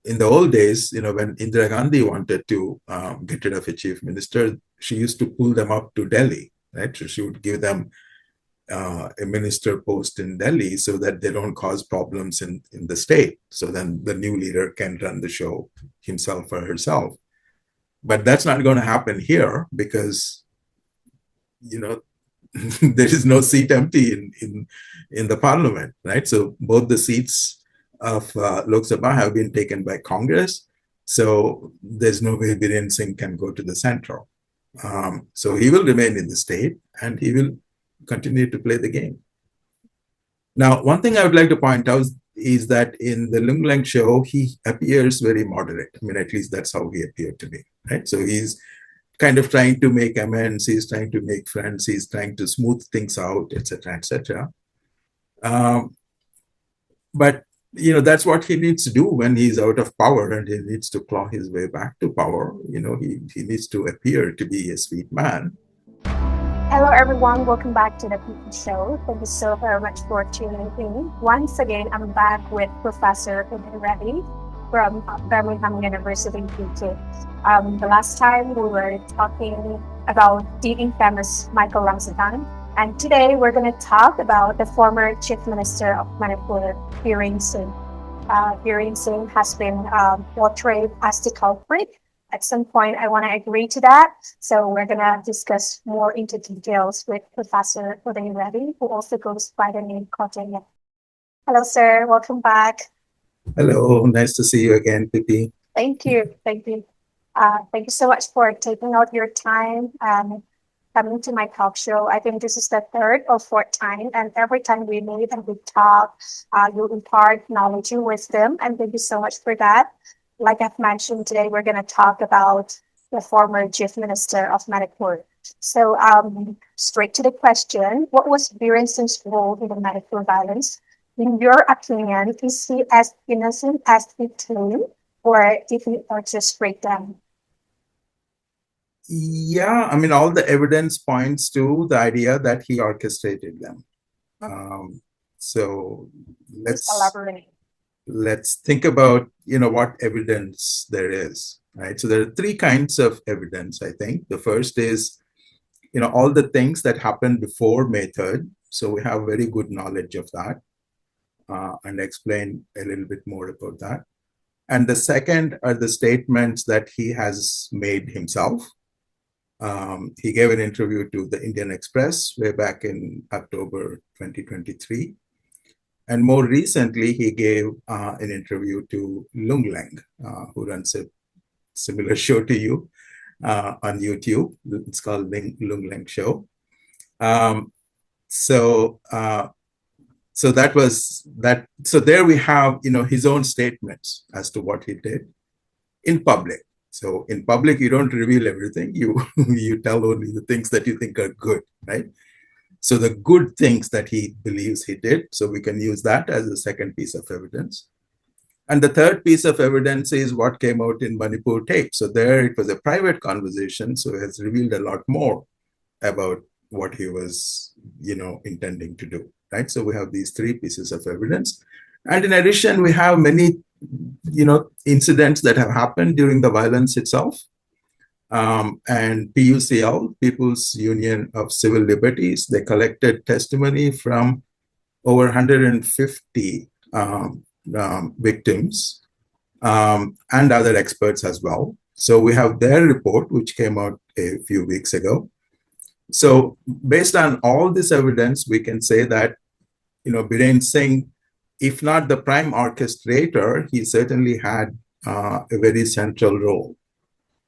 In the old days, when Indira Gandhi wanted to get rid of a chief minister, she used to pull them up to Delhi, right? So she would give them a minister post in Delhi so that they don't cause problems in the state. So then the new leader can run the show himself or herself. But that's not going to happen here because, there is no seat empty in the parliament, right? So both the seats of Lok Sabha have been taken by Congress. So there's no way Biren Singh can go to the central. So he will remain in the state and he will continue to play the game. Now, one thing I would like to point out is that in the Lung Lang show, he appears very moderate. I mean, at least that's how he appeared to me, right? So he's kind of trying to make amends, he's trying to make friends, he's trying to smooth things out, etc., etc. But that's what he needs to do when he's out of power and he needs to claw his way back to power. He needs to appear to be a sweet man. Hello, everyone. Welcome back to the PT Show. Thank you so very much for tuning in. Once again, I'm back with Professor Uday Reddy from Birmingham University, UK. The last time we were talking about the infamous Michael Ramsden, and today we're going to talk about the former Chief Minister of Manipur, Biren Singh. Biren Singh has been portrayed as the culprit. At some point, I want to agree to that. So we're going to discuss more into details with Professor Uday Reddy, who also goes by the name Kotin. Hello, sir. Welcome back. Hello. Nice to see you again, Pippi. Thank you. Thank you. Thank you so much for taking out your time and coming to my talk show. I think this is the third or fourth time. And every time we meet and we talk, you impart knowledge and wisdom. And thank you so much for that. Like I've mentioned today, we're going to talk about the former Chief Minister of Manipur. So straight to the question, what was Biren Singh's role in the Manipur violence? In your opinion, is he as innocent as he claimed, or did he orchestrate them? Yeah, I mean, all the evidence points to the idea that he orchestrated them. So Just elaborate. Let's think about what evidence there is, right? So there are three kinds of evidence, I think. The first is all the things that happened before May 3rd. So we have very good knowledge of that, and explain a little bit more about that. And the second are the statements that he has made himself. He gave an interview to the Indian Express way back in October 2023. And more recently, he gave an interview to Lung Lang, who runs a similar show to you on YouTube. It's called Lung Lang Show. So that was that. So there we have, his own statements as to what he did in public. So in public, you don't reveal everything. You tell only the things that you think are good, right? So the good things that he believes he did, so we can use that as a second piece of evidence. And the third piece of evidence is what came out in Manipur tape. So there it was a private conversation, so it has revealed a lot more about what he was, intending to do, right? So we have these three pieces of evidence. And in addition, we have many, incidents that have happened during the violence itself. And PUCL, People's Union of Civil Liberties, they collected testimony from over 150 victims and other experts as well. So we have their report, which came out a few weeks ago. So based on all this evidence, we can say that, Biren Singh, if not the prime orchestrator, he certainly had a very central role.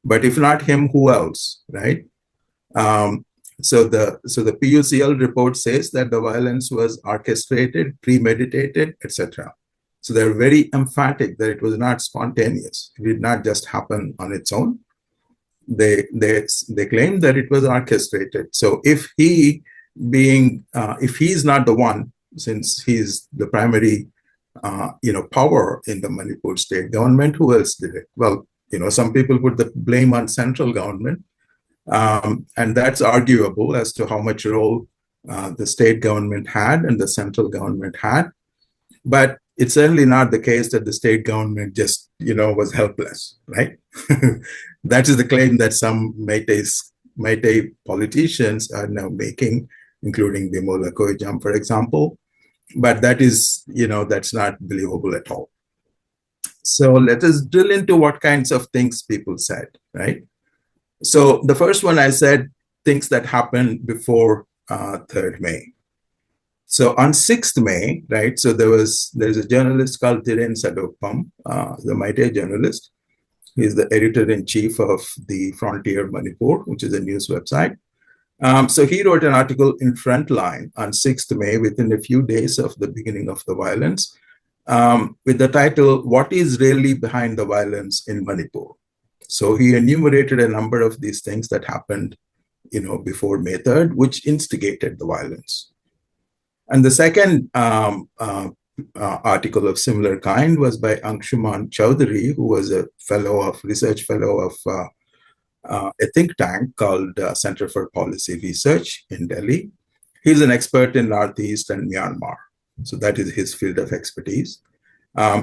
But if not him, who else, right? So the PUCL report says that the violence was orchestrated, premeditated, etc. So they're very emphatic that it was not spontaneous. It did not just happen on its own. They claim that it was orchestrated. So if he's not the one, since he's the primary power in the Manipur state government, who else did it? Well, some people put the blame on central government, and that's arguable as to how much role the state government had and the central government had. But it's certainly not the case that the state government just, was helpless, right? That is the claim that some Meitei politicians are now making, including Bimola Koijam, for example. But that is, that's not believable at all. So let us drill into what kinds of things people said, right? So the first one I said, things that happened before 3rd May. So on 6th May, right, so there's a journalist called Biren Singh, the Meitei journalist. He's the editor-in-chief of the Frontier Manipur, which is a news website. So he wrote an article in Frontline on 6th May, within a few days of the beginning of the violence, with the title, "What is really behind the violence in Manipur?" So he enumerated a number of these things that happened, before May 3rd, which instigated the violence. And the second article of similar kind was by Anshuman Chowdhury, who was a research fellow of a think tank called Center for Policy Research in Delhi. He's an expert in Northeast and Myanmar. So that is his field of expertise.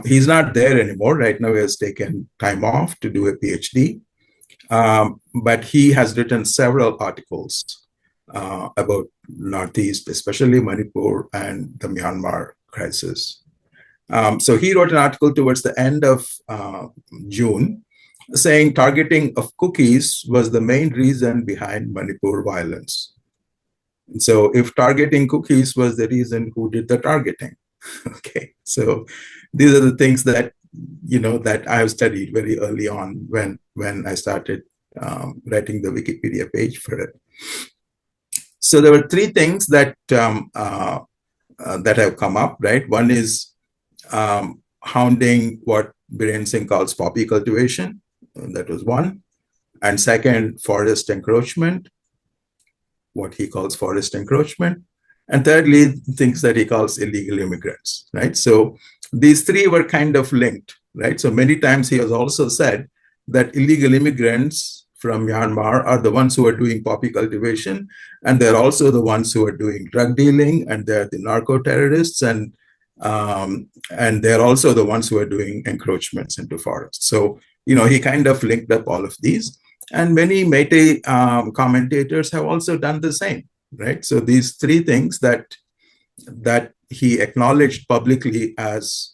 He's not there anymore. Right now, he has taken time off to do a PhD. But he has written several articles about Northeast, especially Manipur and the Myanmar crisis. So he wrote an article towards the end of June saying targeting of cookies was the main reason behind Manipur violence. And so if targeting cookies was the reason, who did the targeting? Okay, so these are the things that, that I have studied very early on when I started writing the Wikipedia page for it. So there were 3 things that that have come up, right? One is hounding, what Biren Singh calls poppy cultivation. That was one. And second, forest encroachment, what he calls forest encroachment. And thirdly, things that he calls illegal immigrants, right? So these 3 were kind of linked, right? So many times he has also said that illegal immigrants from Myanmar are the ones who are doing poppy cultivation, and they're also the ones who are doing drug dealing, and they're the narco-terrorists, and they're also the ones who are doing encroachments into forests. So, he kind of linked up all of these. And many Meitei commentators have also done the same, right? So these 3 things that he acknowledged publicly as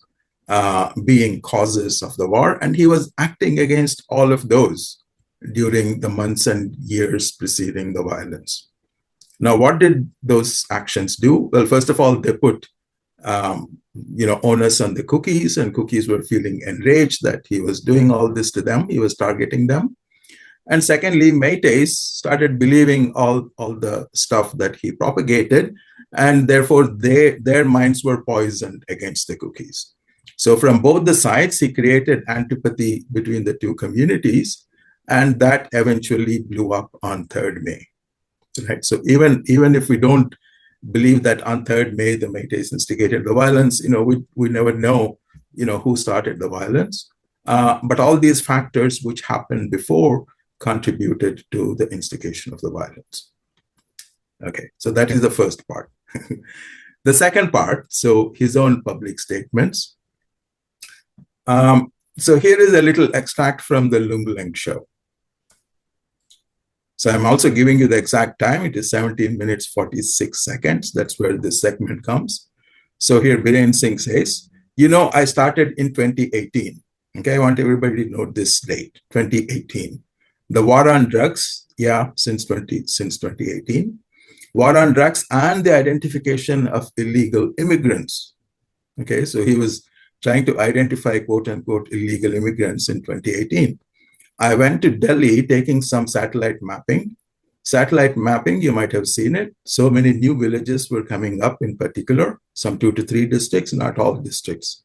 being causes of the war, and he was acting against all of those during the months and years preceding the violence. Now, what did those actions do? Well, first of all, they put onus on the cookies, and cookies were feeling enraged that he was doing all this to them. He was targeting them. And secondly, Meiteis started believing all the stuff that he propagated, and therefore their minds were poisoned against the cookies. So from both the sides, he created antipathy between the 2 communities, and that eventually blew up on 3rd May. Right? So even if we don't believe that on 3rd May the Meiteis instigated the violence, we never know, who started the violence. But all these factors which happened before contributed to the instigation of the violence. Okay, so that is the first part. The second part, so his own public statements. So here is a little extract from the Lungleng show. So I'm also giving you the exact time. It is 17 minutes, 46 seconds. That's where this segment comes. So here Biren Singh says, I started in 2018. Okay, I want everybody to note this date, 2018. The war on drugs, since 2018. War on drugs and the identification of illegal immigrants. Okay, so he was trying to identify quote unquote illegal immigrants in 2018. I went to Delhi taking some satellite mapping. Satellite mapping, you might have seen it. So many new villages were coming up in particular, some 2 to 3 districts, not all districts.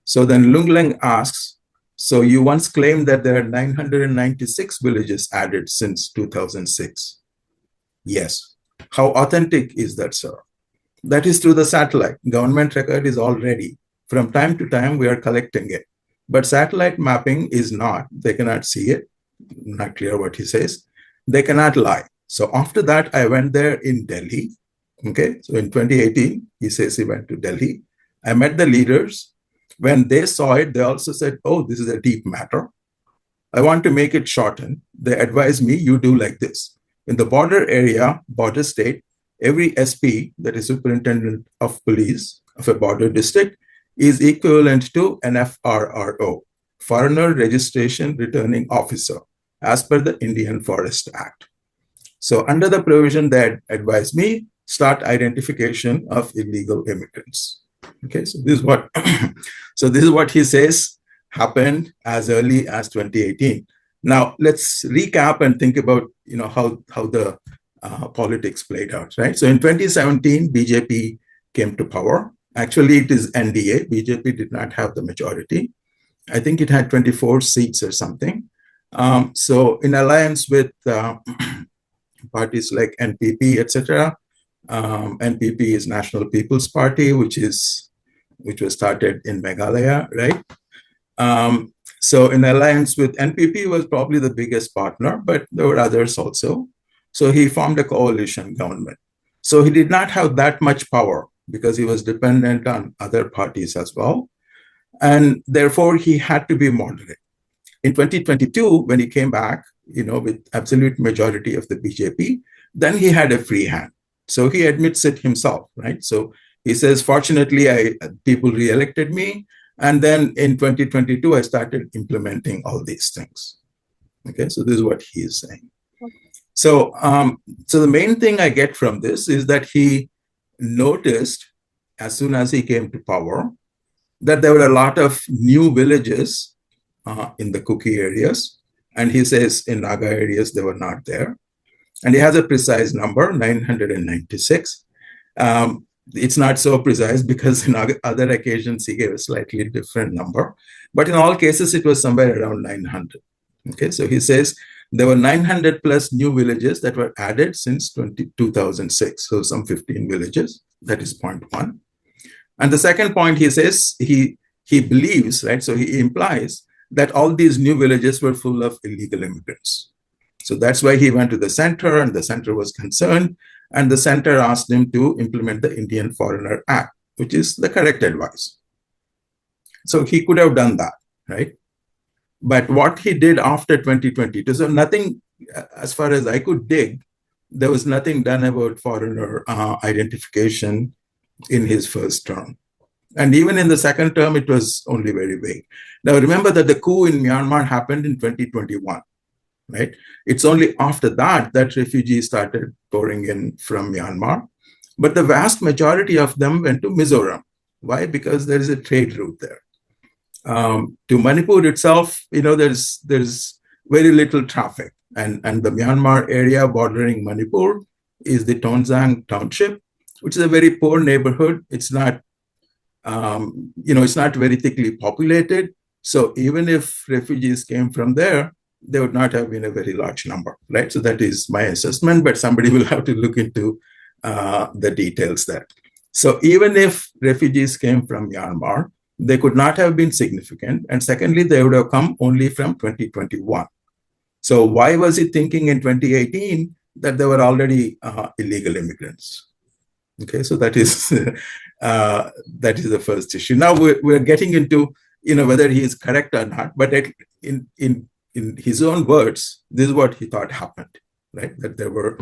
So then Lungleng asks, so you once claimed that there are 996 villages added since 2006. Yes. How authentic is that, sir? That is through the satellite. Government record is all ready. From time to time, we are collecting it. But satellite mapping is not. They cannot see it. Not clear what he says. They cannot lie. So after that, I went there in Delhi. Okay. So in 2018, he says he went to Delhi. I met the leaders. When they saw it, they also said, oh, this is a deep matter. I want to make it shorten. They advised me, you do like this. In the border area, border state, every SP, that is Superintendent of Police of a border district, is equivalent to an FRRO, Foreigner Registration Returning Officer, as per the Indian Forest Act. So under the provision that advised me, start identification of illegal immigrants. Okay, so this is what this is what he says happened as early as 2018. Now let's recap and think about how the politics played out, right? So in 2017, BJP came to power. Actually, it is NDA. BJP did not have the majority. I think it had 24 seats or something. So in alliance with parties like NPP, etc. NPP is National People's Party, which was started in Meghalaya, right? So in alliance with NPP was probably the biggest partner, but there were others also. So he formed a coalition government. So he did not have that much power because he was dependent on other parties as well. And therefore, he had to be moderate. In 2022, when he came back, with absolute majority of the BJP, then he had a free hand. So he admits it himself, right? So he says, fortunately, people re-elected me. And then in 2022, I started implementing all these things. Okay, so this is what he is saying. So, so the main thing I get from this is that he noticed, as soon as he came to power, that there were a lot of new villages in the Kuki areas. And he says in Naga areas, they were not there. And he has a precise number, 996. It's not so precise because in other occasions, he gave a slightly different number. But in all cases, it was somewhere around 900. Okay, so he says there were 900 plus new villages that were added since 2006. So some 15 villages. That is point one. And the second point, he says he believes, right? So he implies that all these new villages were full of illegal immigrants. So that's why he went to the center, and the center was concerned, and the center asked him to implement the Indian Foreigner Act, which is the correct advice. So he could have done that, right? But what he did after 2022, so nothing, as far as I could dig, there was nothing done about foreigner identification in his first term. And even in the second term, it was only very vague. Now, remember that the coup in Myanmar happened in 2021, right? It's only after that that refugees started pouring in from Myanmar. But the vast majority of them went to Mizoram. Why? Because there is a trade route there. To Manipur itself, there's very little traffic. And the Myanmar area bordering Manipur is the Tonzang township, which is a very poor neighborhood. It's not it's not very thickly populated. So even if refugees came from there, they would not have been a very large number, right? So that is my assessment, but somebody will have to look into the details there. So even if refugees came from Myanmar, they could not have been significant. And secondly, they would have come only from 2021. So why was he thinking in 2018 that there were already illegal immigrants? Okay, so that is the first issue. Now we're getting into whether he is correct or not, but in his own words, this is what he thought happened, right? That they were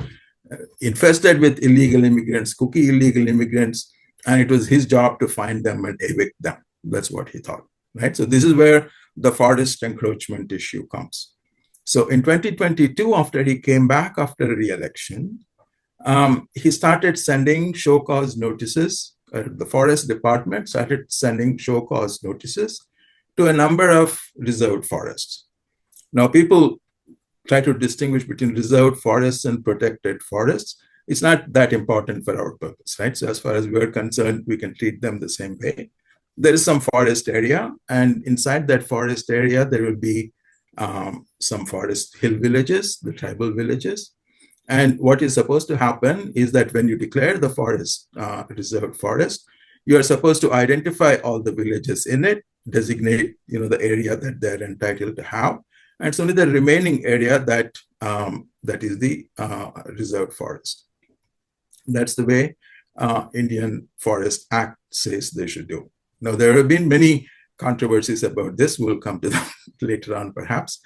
infested with illegal immigrants, Kuki illegal immigrants, and it was his job to find them and evict them. That's what he thought, right? So this is where the forest encroachment issue comes. So in 2022, after he came back after re-election, he started sending show cause notices. The forest department started sending show cause notices to a number of reserved forests. Now, people try to distinguish between reserved forests and protected forests. It's not that important for our purpose, right? So as far as we're concerned, we can treat them the same way. There is some forest area, and inside that forest area, there will be some forest hill villages, the tribal villages. And what is supposed to happen is that when you declare the forest reserved forest, you are supposed to identify all the villages in it, designate the area that they're entitled to have, and it's only the remaining area that is the reserved forest. That's the way Indian Forest Act says they should do. Now, there have been many controversies about this. We'll come to that later on, perhaps.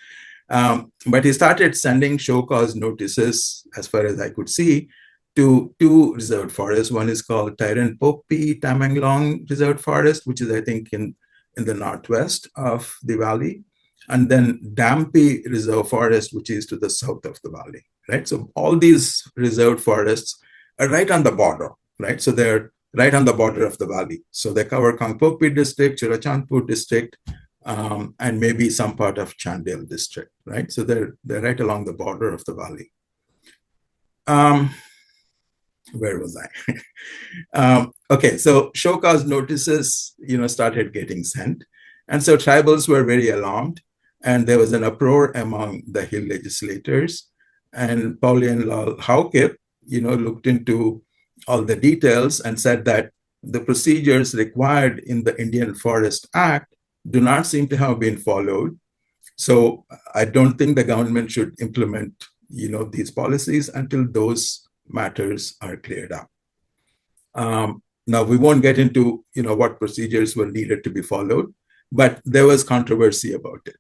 But he started sending show cause notices, as far as I could see, to two reserved forests. One is called Tyrant Popi Tamanglong Reserved Forest, which is, I think, in the northwest of the valley, and then Dampi Reserve Forest, which is to the south of the valley, right? So all these reserved forests are right on the border, right? So they're right on the border of the valley. So they cover Kangpopi district, Churachandpur district, and maybe some part of Chandel district, right? So they're right along the border of the valley. Where was I? Okay, so show cause notices, started getting sent. And so tribals were very alarmed, and there was an uproar among the Hill legislators. And Pauline Lal Haukip, looked into all the details and said that the procedures required in the Indian Forest Act do not seem to have been followed. So I don't think the government should implement, these policies until those matters are cleared up. Now, we won't get into, what procedures were needed to be followed, but there was controversy about it.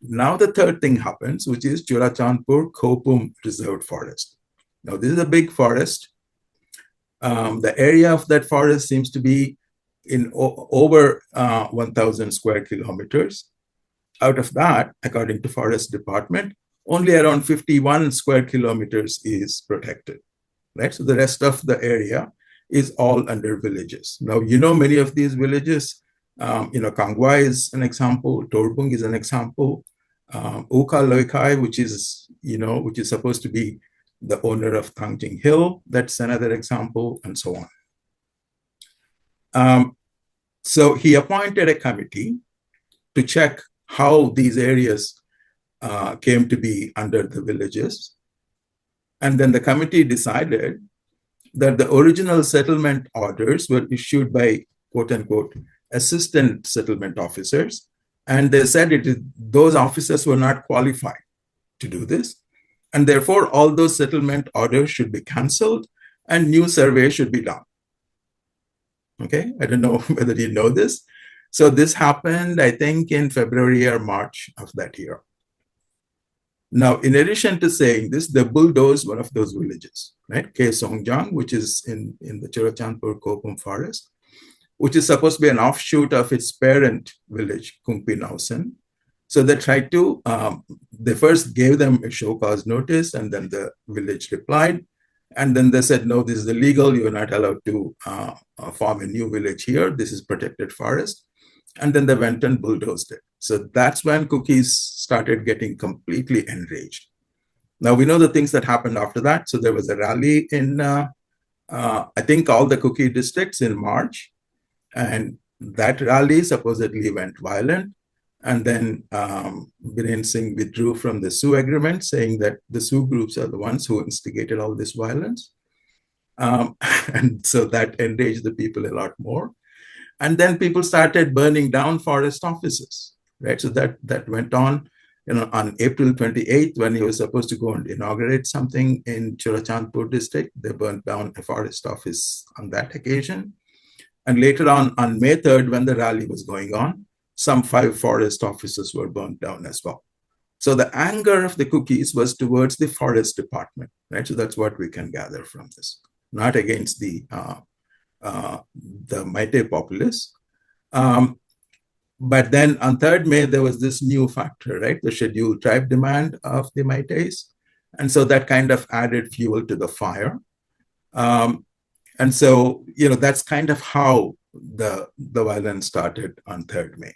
Now, the third thing happens, which is Churachandpur Khopum Reserved Forest. Now, this is a big forest. The area of that forest seems to be in over 1,000 square kilometers. Out of that, according to Forest Department, only around 51 square kilometers is protected, right? So the rest of the area is all under villages. Now, many of these villages, Kangwa is an example, Torbung is an example, Uka Loikai, which is supposed to be the owner of Tangjing Hill, that's another example, and so on. So he appointed a committee to check how these areas came to be under the villages. And then the committee decided that the original settlement orders were issued by, quote unquote, assistant settlement officers. And they said those officers were not qualified to do this. And therefore, all those settlement orders should be canceled and new survey should be done. Okay, I don't know whether you know this. So this happened, I think, in February or March of that year. Now, in addition to saying this, they bulldozed one of those villages, right? Ke Songjang, which is in the Churachandpur Kopum forest, which is supposed to be an offshoot of its parent village, Kungpi Nausen. So they tried to, they first gave them a show cause notice, and then the village replied. And then they said, no, this is illegal. You're not allowed to form a new village here. This is protected forest. And then they went and bulldozed it. So that's when Cookies started getting completely enraged. Now, we know the things that happened after that. So there was a rally in, I think, all the Cookie districts in March. And that rally supposedly went violent. And then Biren Singh withdrew from the Sioux agreement, saying that the Sioux groups are the ones who instigated all this violence. And so that enraged the people a lot more. And then people started burning down forest offices, right? So that went on, on April 28th, when he was supposed to go and inaugurate something in Churachandpur district, they burned down a forest office on that occasion. And later on May 3rd, when the rally was going on, some 5 forest offices were burned down as well. So the anger of the Cookies was towards the forest department, right? So that's what we can gather from this, not against the Meitei populace. But then on 3rd May, there was this new factor, right? The scheduled tribe demand of the Meiteis. And so that kind of added fuel to the fire. And so, that's kind of how the violence started on 3rd May.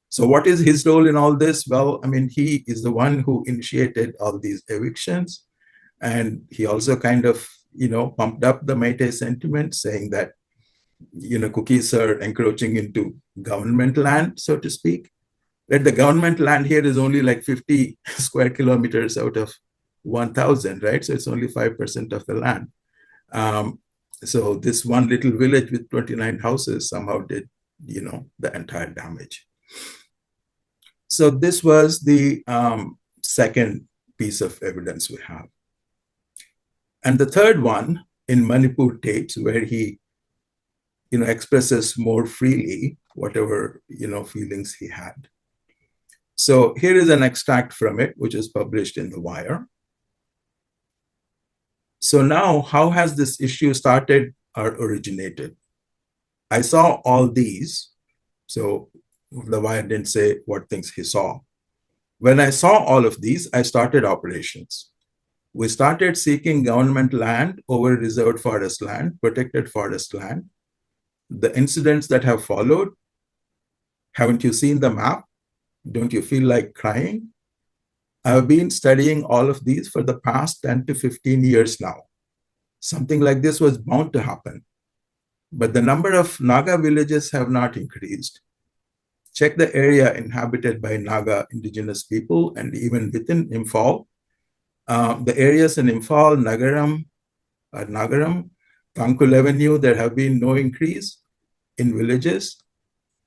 So what is his role in all this? Well, I mean, he is the one who initiated all these evictions. And he also kind of, pumped up the Meitei sentiment, saying that, Cookies are encroaching into government land, so to speak. That the government land here is only like 50 square kilometers out of 1,000, right? So it's only 5% of the land. So this one little village with 29 houses somehow did, the entire damage. So this was the second piece of evidence we have. And the third one in Manipur tapes, where he expresses more freely whatever, feelings he had. So here is an extract from it, which is published in The Wire. So now, how has this issue started or originated? I saw all these. So The Wire didn't say what things he saw. When I saw all of these, I started operations. We started seeking government land over reserved forest land, protected forest land. The incidents that have followed, haven't you seen the map? Don't you feel like crying? I've been studying all of these for the past 10 to 15 years now. Something like this was bound to happen. But the number of Naga villages have not increased. Check the area inhabited by Naga indigenous people, and even within Imphal, the areas in Imphal, Nagaram, Tangkul Avenue, there have been no increase in villages.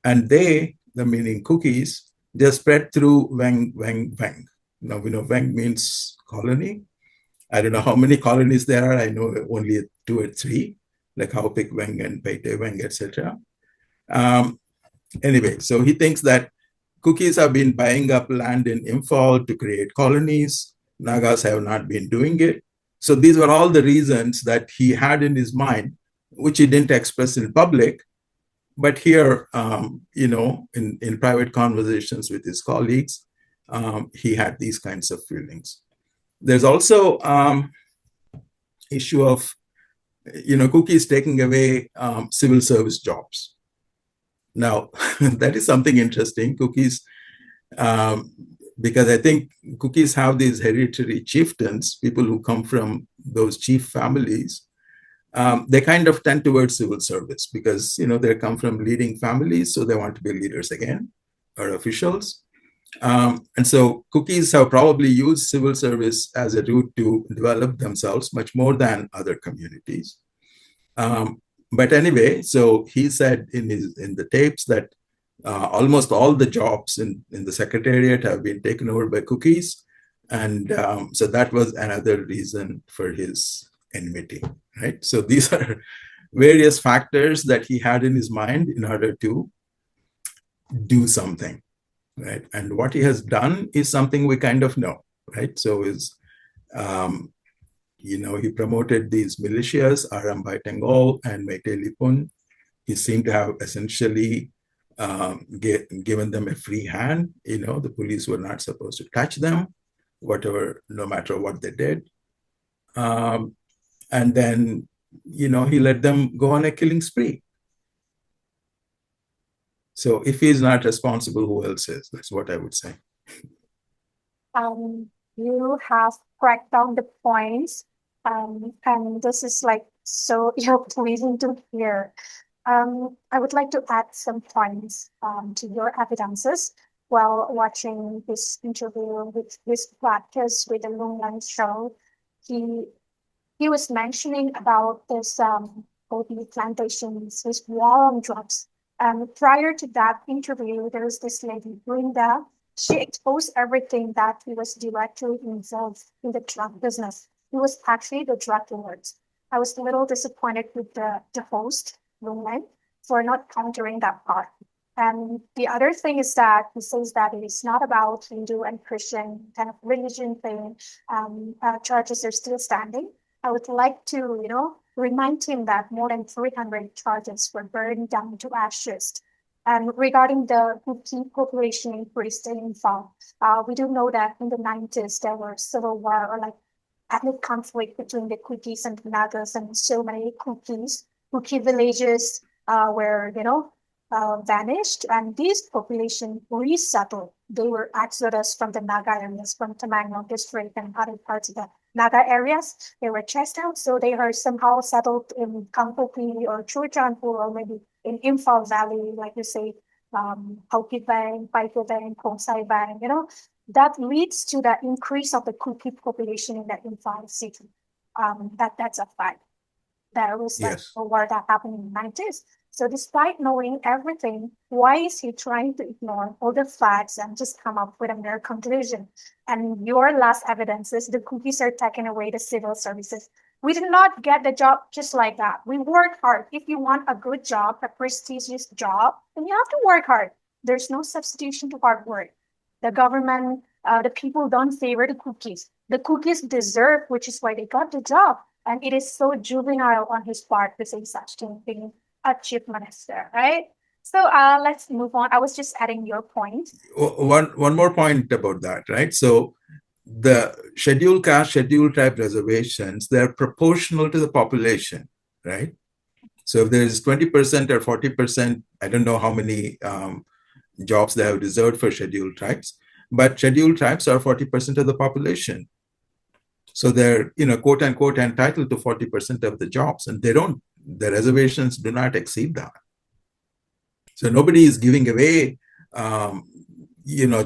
And they, the meaning cookies, they spread through Weng. Now we know Weng means colony. I don't know how many colonies there are. I know only 2 or 3, like Haupik Weng and Peite Weng, etc. Anyway, so he thinks that cookies have been buying up land in Imphal to create colonies. Nagas have not been doing it. So these were all the reasons that he had in his mind, which he didn't express in public. But here, in private conversations with his colleagues, he had these kinds of feelings. There's also issue of, cookies taking away civil service jobs. Now, that is something interesting. Cookies, because I think cookies have these hereditary chieftains, people who come from those chief families. They kind of tend towards civil service because, they come from leading families, so they want to be leaders again, or officials. And so cookies have probably used civil service as a route to develop themselves much more than other communities. But anyway, so he said in the tapes that almost all the jobs in the secretariat have been taken over by cookies. And so that was another reason for his enmity, right? So these are various factors that he had in his mind in order to do something, right? And what he has done is something we kind of know, right? So he promoted these militias, Arambai Tengol and Meite Lipun. He seemed to have essentially given them a free hand. The police were not supposed to touch them, no matter what they did. And then, he let them go on a killing spree. So if he's not responsible, who else is? That's what I would say. You have cracked down the points, and this is like so pleasing to hear. I would like to add some points to your evidences while watching this interview with this podcast with the Moonlight Show. He was mentioning about this opium plantations, his war on drugs. Prior to that interview, there was this lady, Brenda. She exposed everything that he was directly involved in the drug business. He was actually the drug lord. I was a little disappointed with the host, Roman, for not countering that part. And the other thing is that he says that it is not about Hindu and Christian kind of religion thing. Charges are still standing. I would like to, remind him that more than 300 charges were burned down to ashes. And regarding the Kuki population increase in Imphal, we do know that in the 90s there were civil war or like ethnic conflict between the Kukis and the Nagas, and so many Kuki villages were, vanished, and these population resettled. They were exodus from the Naga areas, from Temangno district and other parts of the Naga areas. They were chased out, so they are somehow settled in Kangpopi or Churchanpur or maybe in Imphal Valley, like you say, Hauki Bang, Paiko Bang, Kongsai Bang, that leads to the increase of the Kuki population in the Imphal city. That's a fact. There was a war that happened in the 90s. So despite knowing everything, why is he trying to ignore all the facts and just come up with a mere conclusion? And your last evidence is the cookies are taking away the civil services. We did not get the job just like that. We worked hard. If you want a good job, a prestigious job, then you have to work hard. There's no substitution to hard work. The government, the people don't favor the cookies. The cookies deserve, which is why they got the job. And it is so juvenile on his part to say such thing, a chief minister, right? So let's move on. I was just adding your point. One more point about that, right? So the scheduled caste, scheduled tribe reservations, they're proportional to the population, right? So if there's 20% or 40%, I don't know how many jobs they have reserved for scheduled tribes, but scheduled tribes are 40% of the population. So they're, quote unquote, entitled to 40% of the jobs, and the reservations do not exceed that. So nobody is giving away,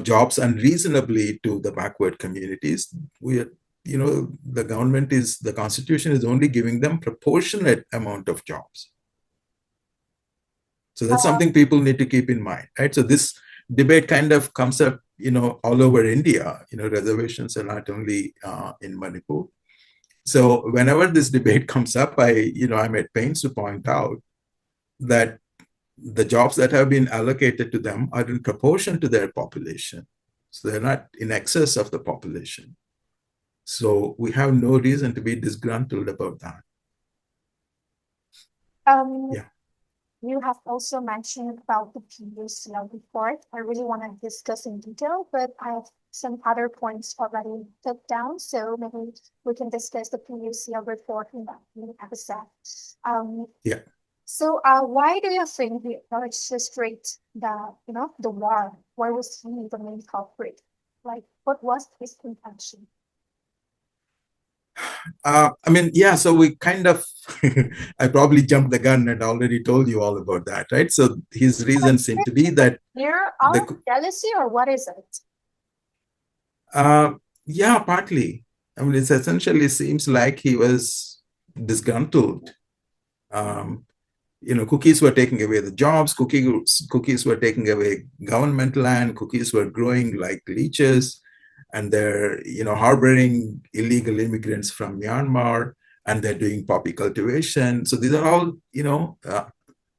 jobs unreasonably to the backward communities. The Constitution is only giving them proportionate amount of jobs. So that's something people need to keep in mind, right? So this debate kind of comes up, all over India. Reservations are not only in Manipur. So whenever this debate comes up, I'm at pains to point out that the jobs that have been allocated to them are in proportion to their population. So they're not in excess of the population. So we have no reason to be disgruntled about that. Yeah. You have also mentioned about the previous report. I really want to discuss in detail, but I have some other points already put down. So maybe we can discuss the previous report in that episode. Yeah. So why do you think the orchestrate the war? Why was he the main culprit? Like, what was his intention? So we kind of, I probably jumped the gun and already told you all about that, right? So his reason seemed to be that... jealousy, or what is it? Yeah, partly. It essentially seems like he was disgruntled. Cookies were taking away the jobs, cookies were taking away government land, cookies were growing like leeches, and they're, harboring illegal immigrants from Myanmar, and they're doing poppy cultivation. So these are all,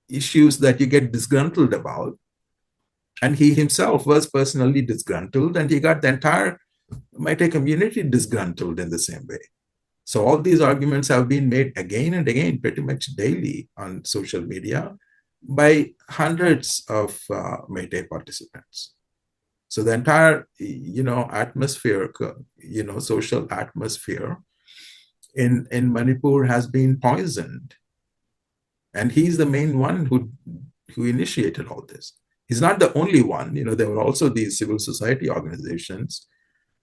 issues that you get disgruntled about. And he himself was personally disgruntled, and he got the entire Meitei community disgruntled in the same way. So all these arguments have been made again and again, pretty much daily on social media by hundreds of Meitei participants. So the entire, atmosphere, social atmosphere in Manipur has been poisoned. And he's the main one who initiated all this. He's not the only one. There were also these civil society organizations.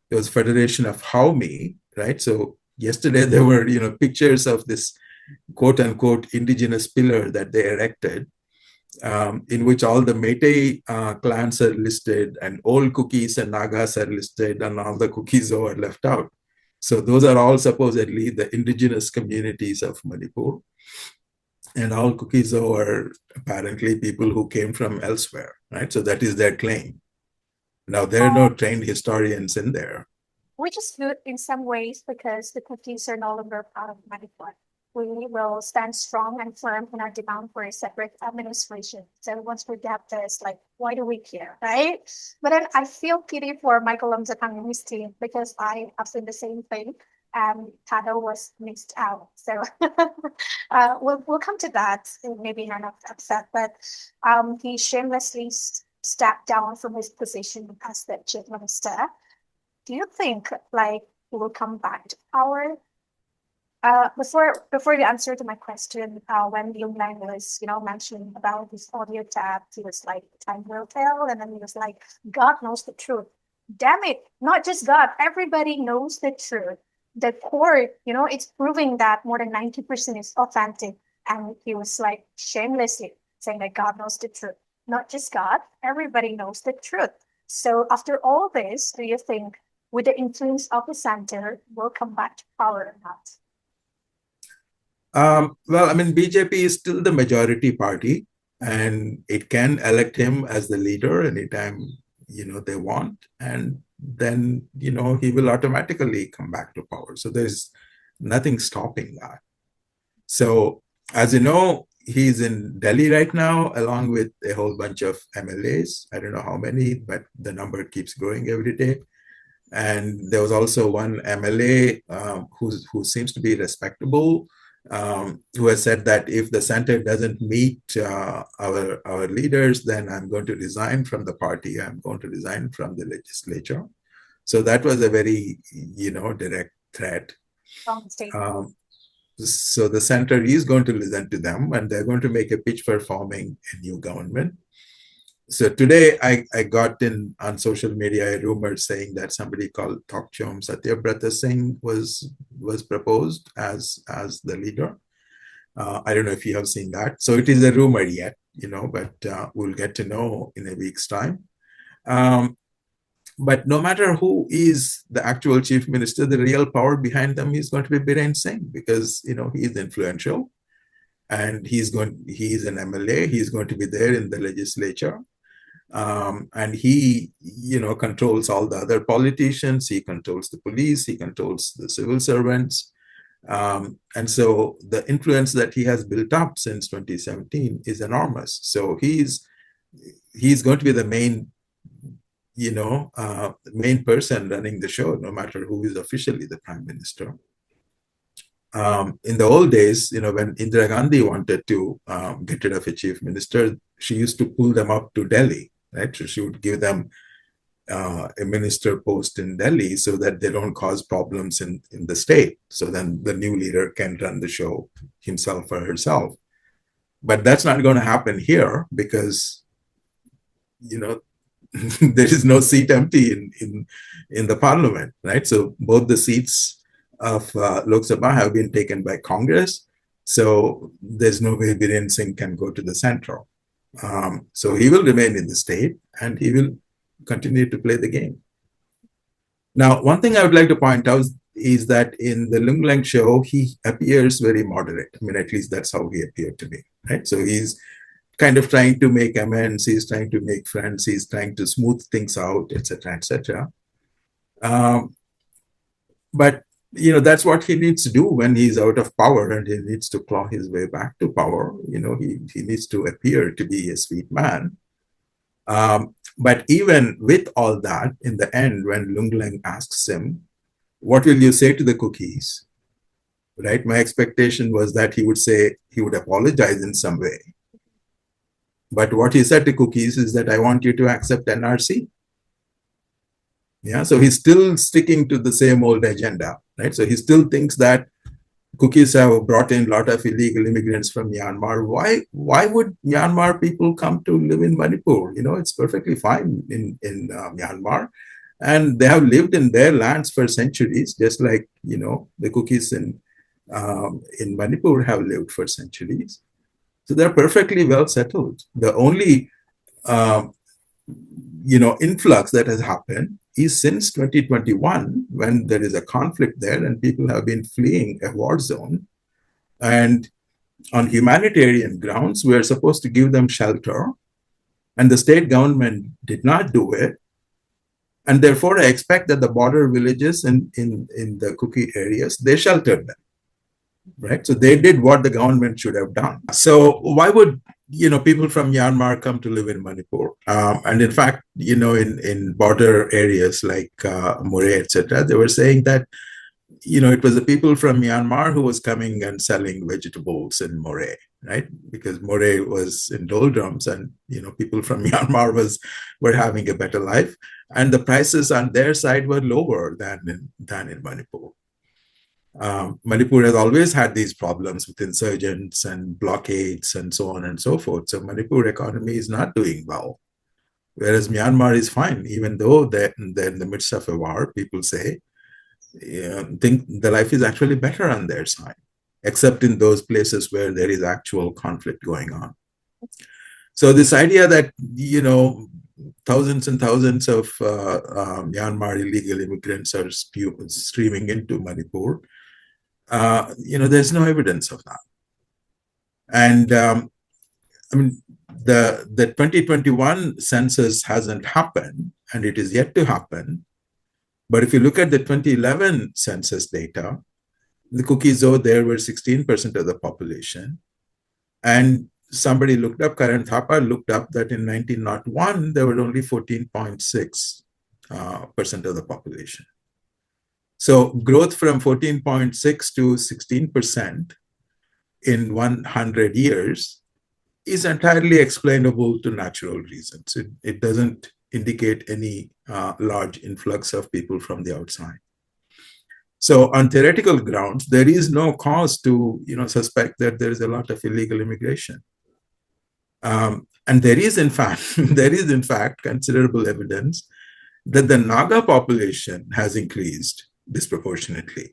There was Federation of Haumi, right? So yesterday there were, pictures of this quote unquote indigenous pillar that they erected, in which all the Meitei clans are listed, and old cookies and Nagas are listed, and all the cookies are left out. So those are all supposedly the indigenous communities of Manipur. And all cookies are apparently people who came from elsewhere, right? So that is their claim. Now, there are no trained historians in there. Which is good in some ways, because the cookies are no longer part of Manipur. We will stand strong and firm in our demand for a separate administration. So once we get this, like, why do we care, right? But then I feel pity for Michael Lamzakang and his team, because I have seen the same thing. Tado was missed out. So we'll come to that. Maybe you're not upset, but he shamelessly stepped down from his position as the chief minister. Do you think, like, he will come back to power? Before the answer to my question, when Yung Lang was, mentioning about his audio tap, he was like, time will tell, and then he was like, God knows the truth. Damn it, not just God, everybody knows the truth. The court, it's proving that more than 90% is authentic. And he was like shamelessly saying that God knows the truth. Not just God, everybody knows the truth. So after all this, do you think with the influence of the center, will come back to power or not? BJP is still the majority party, and it can elect him as the leader anytime, they want. And then, he will automatically come back to power. So there's nothing stopping that. So, as you know, he's in Delhi right now, along with a whole bunch of MLAs. I don't know how many, but the number keeps growing every day. And there was also one MLA who seems to be respectable, who has said that if the center doesn't meet our leaders, then I'm going to resign from the party. I'm going to resign from the legislature. So that was a very, direct threat. So the center is going to listen to them, and they're going to make a pitch for forming a new government. So today I got in on social media a rumor saying that somebody called Thokchom Satyabrata Singh was proposed as the leader. I don't know if you have seen that. So it is a rumor yet, but we'll get to know in a week's time. But no matter who is the actual chief minister, the real power behind them is going to be Biren Singh, because he is influential, and he is an MLA. He's going to be there in the legislature. And he, controls all the other politicians. He controls the police. He controls the civil servants. And so the influence that he has built up since 2017 is enormous. So he's going to be the main, main person running the show, no matter who is officially the prime minister. In the old days, when Indira Gandhi wanted to get rid of a chief minister, she used to pull them up to Delhi, right? So she would give them a minister post in Delhi so that they don't cause problems in the state. So then the new leader can run the show himself or herself. But that's not going to happen here because, there is no seat empty in the parliament, right? So both the seats of Lok Sabha have been taken by Congress. So there's no way Biren Singh can go to the central. So he will remain in the state and he will continue to play the game. Now, one thing I would like to point out is that in the Lung Leng show, he appears very moderate. I mean, at least that's how he appeared to me, right? So he's kind of trying to make amends, he's trying to make friends, he's trying to smooth things out, etc., etc. But that's what he needs to do when he's out of power and he needs to claw his way back to power. He needs to appear to be a sweet man. But even with all that, in the end, when Lung Leng asks him, "What will you say to the cookies?" Right? My expectation was that he would apologize in some way. But what he said to cookies is that I want you to accept NRC. Yeah, so he's still sticking to the same old agenda, right? So he still thinks that cookies have brought in a lot of illegal immigrants from Myanmar. Why would Myanmar people come to live in Manipur? It's perfectly fine in Myanmar. And they have lived in their lands for centuries, just like, the cookies in Manipur have lived for centuries. So they're perfectly well settled. The only, influx that has happened is since 2021, when there is a conflict there and people have been fleeing a war zone. And on humanitarian grounds, we are supposed to give them shelter. And the state government did not do it. And therefore, I expect that the border villages in the Kuki areas, they sheltered them. Right? So they did what the government should have done. So why would people from Myanmar come to live in Manipur? And in fact, in border areas like Moreh, etc., they were saying that it was the people from Myanmar who was coming and selling vegetables in Moreh, right? Because Moreh was in doldrums, and people from Myanmar were having a better life, and the prices on their side were lower than in Manipur. Manipur has always had these problems with insurgents and blockades and so on and so forth. So Manipur economy is not doing well, whereas Myanmar is fine, even though they're in the midst of a war. People say, think the life is actually better on their side, except in those places where there is actual conflict going on. So this idea that, thousands and thousands of Myanmar illegal immigrants are streaming into Manipur, there's no evidence of that. And the 2021 census hasn't happened, and it is yet to happen. But if you look at the 2011 census data, The cookies, though, there were 16% of the population. And somebody looked up, Karen Thapa looked up that in 1901, there were only 14.6% of the population. So growth from 14.6 to 16% in 100 years is entirely explainable to natural reasons. It doesn't indicate any large influx of people from the outside. So on theoretical grounds, there is no cause to suspect that there is a lot of illegal immigration. And there is in fact considerable evidence that the Naga population has increased disproportionately.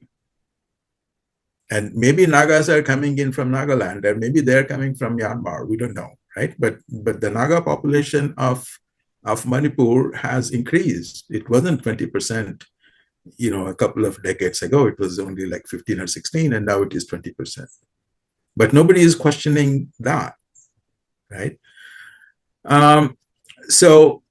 And maybe Nagas are coming in from Nagaland, or maybe they're coming from Myanmar. We don't know, right? But the Naga population of Manipur has increased. It wasn't 20%, a couple of decades ago. It was only like 15 or 16, and now it is 20%. But nobody is questioning that, right? So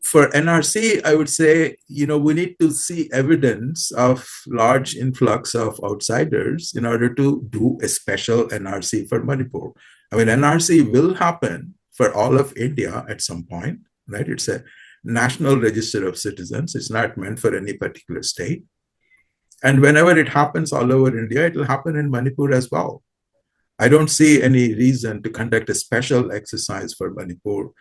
for NRC, I would say, we need to see evidence of large influx of outsiders in order to do a special NRC for Manipur. I mean, NRC will happen for all of India at some point, right? It's a national register of citizens. It's not meant for any particular state. And whenever it happens all over India, it will happen in Manipur as well. I don't see any reason to conduct a special exercise for Manipur.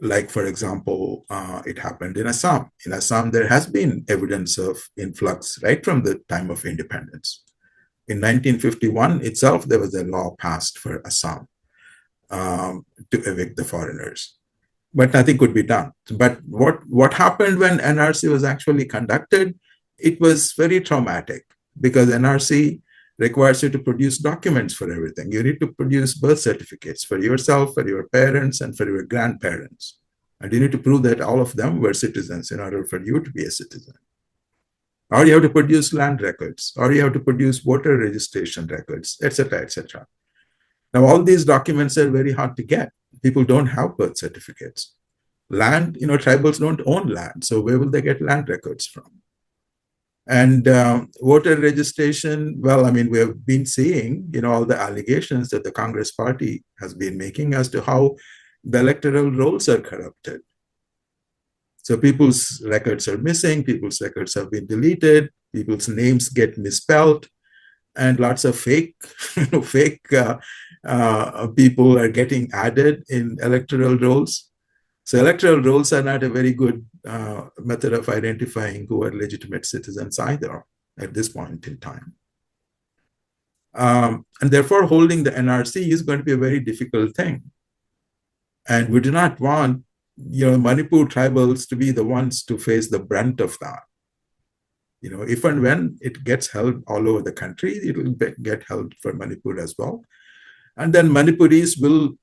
Like, for example, it happened in Assam. In Assam, there has been evidence of influx right from the time of independence. In 1951 itself, there was a law passed for Assam to evict the foreigners. But nothing could be done. But what happened when NRC was actually conducted, it was very traumatic, because NRC requires you to produce documents for everything. You need to produce birth certificates for yourself, for your parents, and for your grandparents. And you need to prove that all of them were citizens in order for you to be a citizen. Or you have to produce land records, or you have to produce voter registration records, etc., etc. Now, all these documents are very hard to get. People don't have birth certificates. Land, tribals don't own land, so where will they get land records from? And voter registration, well, I mean, we have been seeing, all the allegations that the Congress party has been making as to how the electoral rolls are corrupted. So people's records are missing, people's records have been deleted, people's names get misspelled, and lots of fake people are getting added in electoral rolls. So electoral rolls are not a very good method of identifying who are legitimate citizens either at this point in time. And therefore, holding the NRC is going to be a very difficult thing. And we do not want, Manipur tribals to be the ones to face the brunt of that. If and when it gets held all over the country, it will get held for Manipur as well. And then Manipuris will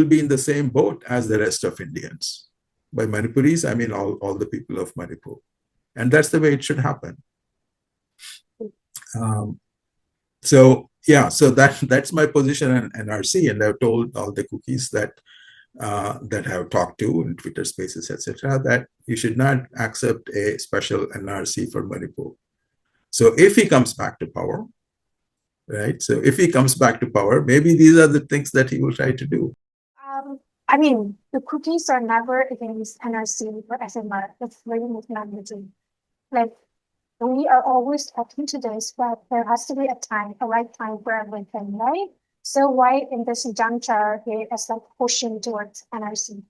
be in the same boat as the rest of Indians. By Manipuris, I mean all the people of Manipur. And that's the way it should happen. So that's my position on NRC. And I've told all the cookies that I've talked to in Twitter Spaces, etc., that you should not accept a special NRC for Manipur. So if he comes back to power, right? So if he comes back to power, maybe these are the things that he will try to do. I mean, the cookies are never against NRC or SMR. That's very mismanaging. Like, we are always talking to this, but there has to be a right time for everything, right? So why in this juncture he is like pushing towards NRC?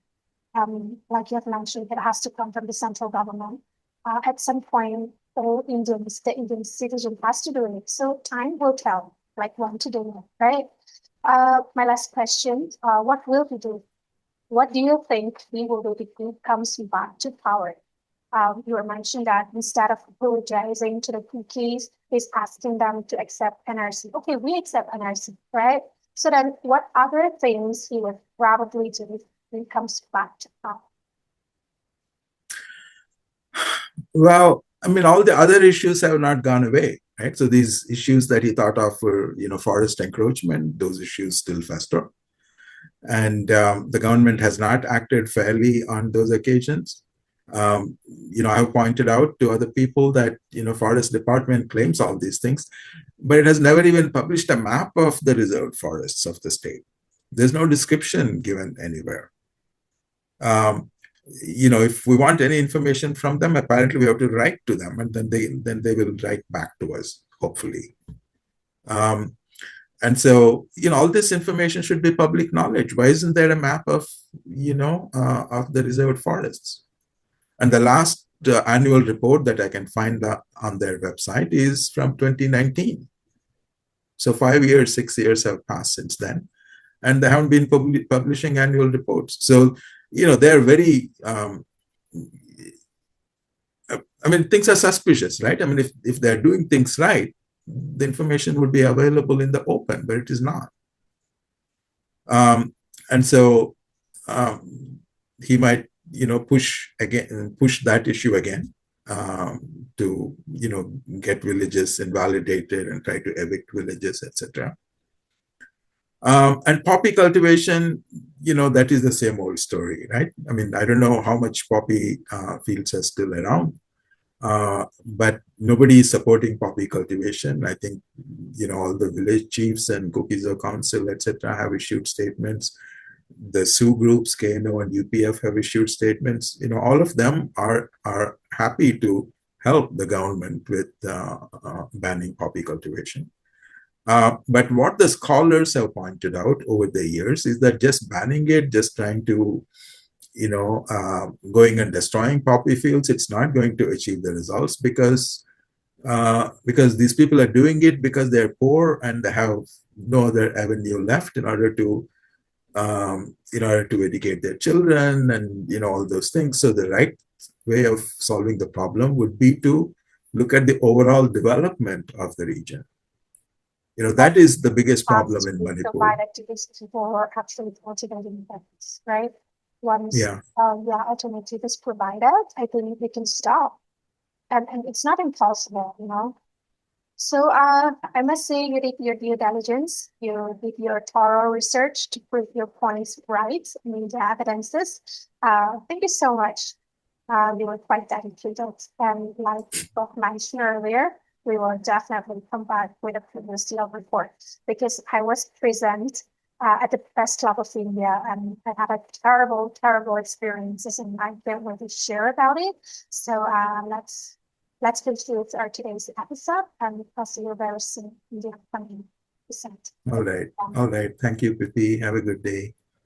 Like you have mentioned, it has to come from the central government. At some point, all Indians, the Indian citizen has to do it. So time will tell, like when to do it, right? My last question, what will he do? What do you think he will do if he comes back to power? You were mentioned that instead of apologizing to the cookies, he's asking them to accept NRC. Okay, we accept NRC, right? So then what other things he would probably do if he comes back to power? Well, I mean, all the other issues have not gone away, right? So these issues that he thought of were, forest encroachment, those issues still fester. And the government has not acted fairly on those occasions. I have pointed out to other people that, Forest Department claims all these things, but it has never even published a map of the reserved forests of the state. There's no description given anywhere. If we want any information from them, apparently we have to write to them, and then they will write back to us, hopefully. And so, all this information should be public knowledge. Why isn't there a map of the reserved forests? And the last annual report that I can find on their website is from 2019. So 5 years, 6 years have passed since then, and they haven't been publishing annual reports. So, they're very, things are suspicious, right? If they're doing things right, the information would be available in the open, but it is not. And so he might, push that issue again to, get villages invalidated and try to evict villages, etc. And poppy cultivation, that is the same old story, right? I don't know how much poppy fields are still around, but nobody is supporting poppy cultivation. I think, all the village chiefs and Kukizo Council, etc., have issued statements. The Sioux groups, KNO and UPF, have issued statements. All of them are happy to help the government with banning poppy cultivation. But what the scholars have pointed out over the years is that just banning it, just trying to, going and destroying poppy fields, it's not going to achieve the results because these people are doing it because they're poor and they have no other avenue left in order to educate their children and all those things. So the right way of solving the problem would be to look at the overall development of the region. That is the biggest problem in Manipur. Provide activities for actually cultivating things, right? Once alternative is provided, I think we can stop. And it's not impossible, So I must say you did your due diligence, you did your thorough research to prove your points right, the evidences. Thank you so much. You were quite dedicated. And like Bob mentioned earlier, we will definitely come back with a previous deal report because I was present at the Press Club of India and I had a terrible, terrible experiences and I can't really share about it. So let's conclude our today's episode and I'll see you very soon in the upcoming episode. All right. Thank you, Pippi. Have a good day.